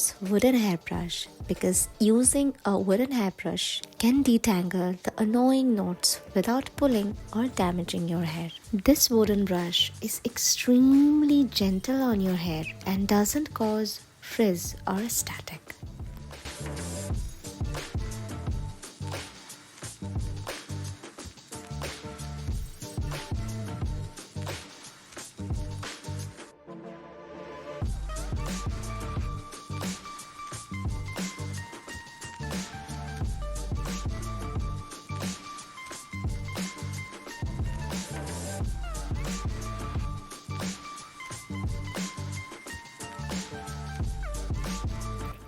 use wooden hairbrush because using a wooden hairbrush can detangle the annoying knots without pulling or damaging your hair. This wooden brush is extremely gentle on your hair and doesn't cause frizz or static.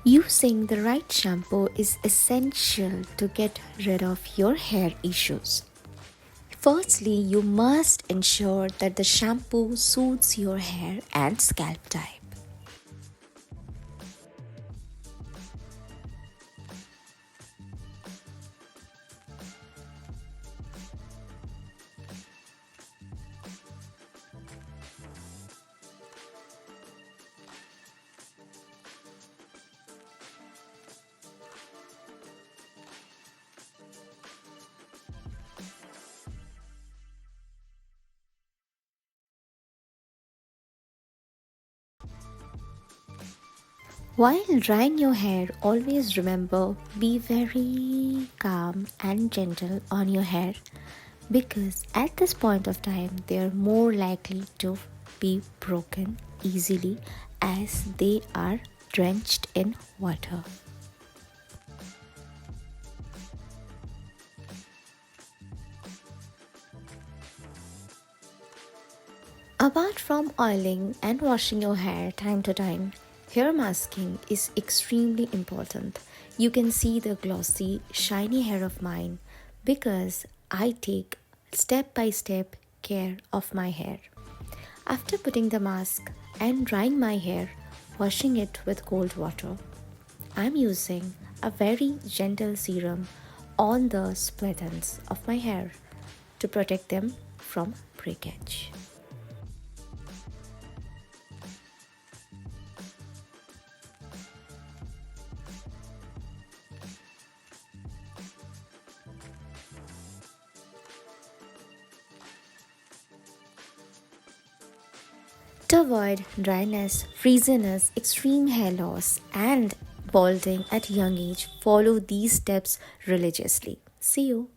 Using the right shampoo is essential to get rid of your hair issues. Firstly, you must ensure that the shampoo suits your hair and scalp type. While drying your hair, always remember be very calm and gentle on your hair because at this point of time they are more likely to be broken easily as they are drenched in water. Apart from oiling and washing your hair time to time, hair masking is extremely important. You can see the glossy, shiny hair of mine because I take step by step care of my hair. After putting the mask and drying my hair, washing it with cold water, I'm using a very gentle serum on the split ends of my hair to protect them from breakage. To avoid dryness, frizziness, extreme hair loss, and balding at young age, follow these steps religiously. See you.